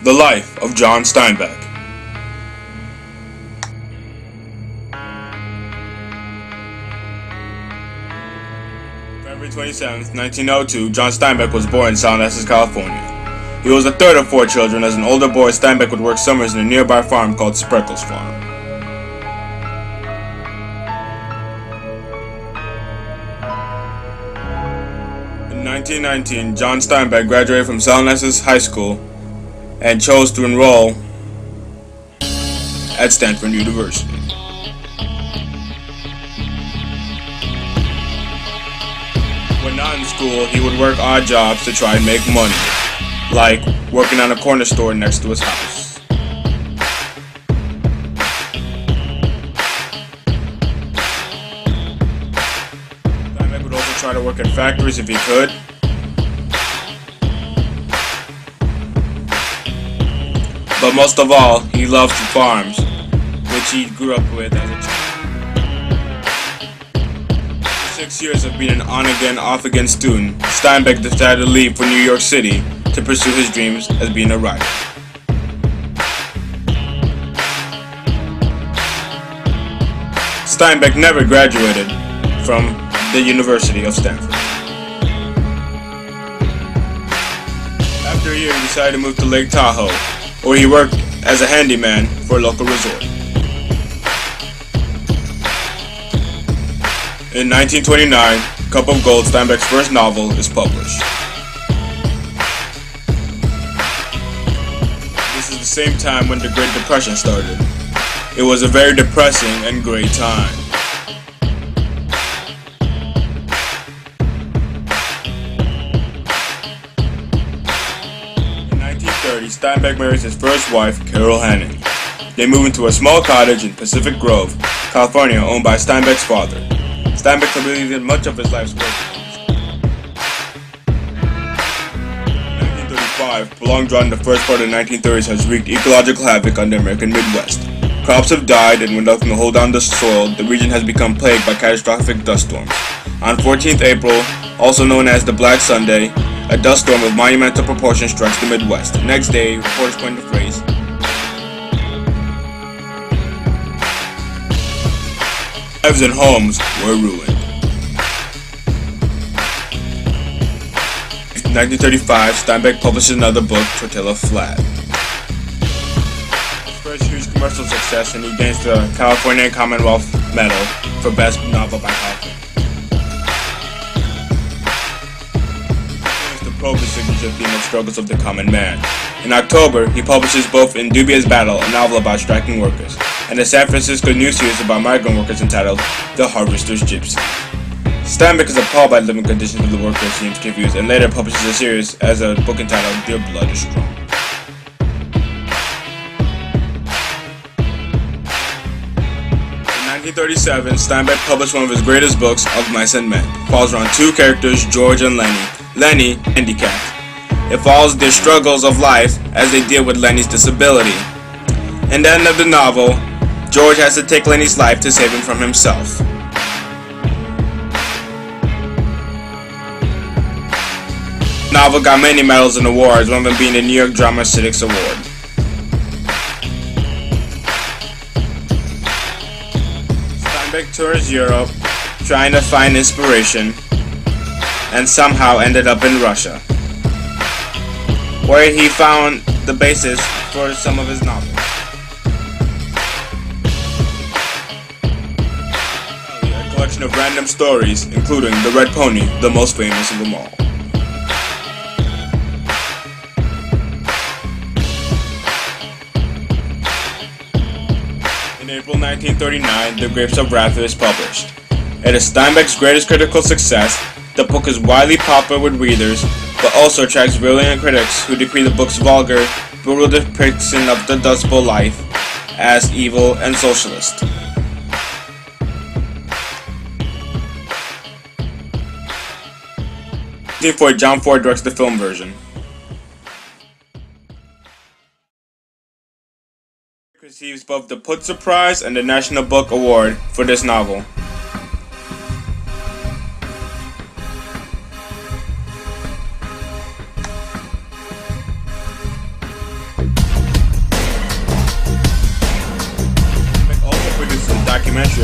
The Life of John Steinbeck. February 27, 1902, John Steinbeck was born in Salinas, California. He was the third of four children. As an older boy, Steinbeck would work summers in a nearby farm called Spreckles Farm. In 1919, John Steinbeck graduated from Salinas High School and chose to enroll at Stanford University. When not in school, he would work odd jobs to try and make money, like working on a corner store next to his house. Steinbeck would also try to work in factories if he could. But most of all, he loved farms, which he grew up with as a child. 6 years of being an on-again, off-again student, Steinbeck decided to leave for New York City to pursue his dreams as being a writer. Steinbeck never graduated from the University of Stanford. After a year, he decided to move to Lake Tahoe, where he worked as a handyman for a local resort. In 1929, Cup of Gold, Steinbeck's first novel, is published. This is the same time when the Great Depression started. It was a very depressing and great time. In 1930, Steinbeck marries his first wife, Carol Hanning. They move into a small cottage in Pacific Grove, California, owned by Steinbeck's father. Steinbeck completed much of his life's work. In 1935, prolonged drought in the first part of the 1930s has wreaked ecological havoc on the American Midwest. Crops have died, and when nothing to hold down the soil, the region has become plagued by catastrophic dust storms. On 14th April, also known as the Black Sunday, a dust storm of monumental proportions strikes the Midwest. The next day, reporters coined the phrase, lives and homes were ruined. In 1935, Steinbeck publishes another book, Tortilla Flat. His first huge commercial success, and he gains the California Commonwealth Medal for Best Novel by California. He continues to probe the signature theme of struggles of the common man. In October, he publishes both In Dubious Battle, a novel about striking workers, and the San Francisco News series about migrant workers entitled The Harvester's Gypsy. Steinbeck is appalled by the living conditions of the workers he interviews, and later publishes a series as a book entitled Their Blood is Strong. In 1937, Steinbeck published one of his greatest books, Of Mice and Men. It follows around two characters, George and Lenny. Lenny, handicapped. It follows their struggles of life as they deal with Lenny's disability. In the end of the novel, George has to take Lenny's life to save him from himself. The novel got many medals and awards, one of them being the New York Drama Critics Award. Steinbeck tours Europe, trying to find inspiration, and somehow ended up in Russia, where he found the basis for some of his novels. A collection of random stories, including The Red Pony, the most famous of them all. In April 1939, The Grapes of Wrath is published. It is Steinbeck's greatest critical success. The book is widely popular with readers, but also attracts virulent critics who decree the book's vulgar, brutal depiction of the Dust Bowl life as evil and socialist. Therefore, John Ford directs the film version. It receives both the Pulitzer Prize and the National Book Award for this novel.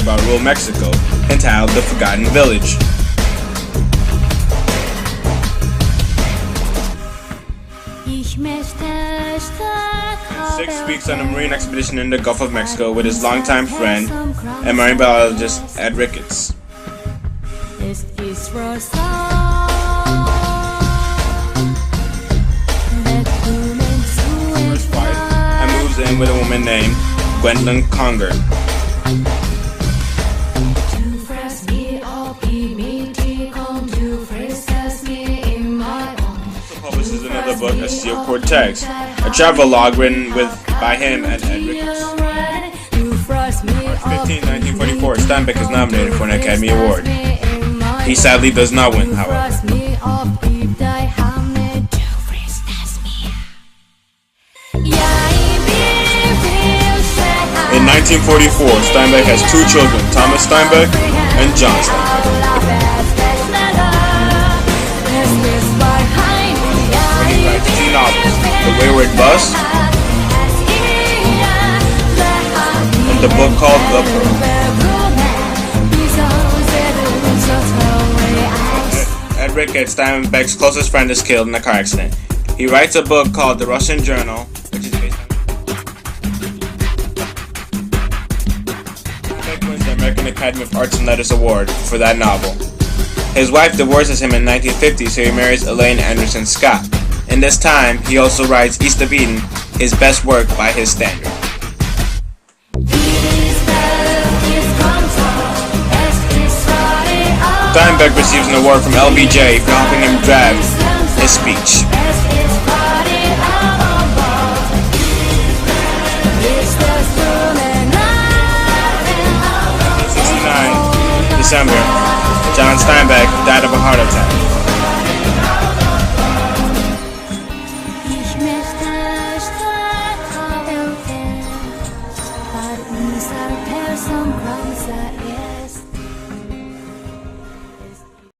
about rural Mexico, entitled The Forgotten Village. 6 weeks on a marine expedition in the Gulf of Mexico with his longtime friend and marine biologist Ed Ricketts. First wife, and moves in with a woman named Gwendolyn Conger. Publishes another book, A Steel Cortex, a travel log written by him and Ed Ricketts. March 15, 1944, Steinbeck is nominated for an Academy Award. He sadly does not win, however. In 1944, Steinbeck has 2 children, Thomas Steinbeck and John Steinbeck. He writes 2 novels, The Wayward Bus and the book called The Pearl. Ed Ricketts, Steinbeck's closest friend, is killed in a car accident. He writes a book called The Russian Journal, which is based on Steinbeck wins the American Academy of Arts and Letters Award for that novel. His wife divorces him in 1950, so he marries Elaine Anderson Scott. In this time, he also writes East of Eden, his best work by his standard. Steinbeck receives an award from LBJ for helping him draft his speech. 1969, December, John Steinbeck died of a heart attack.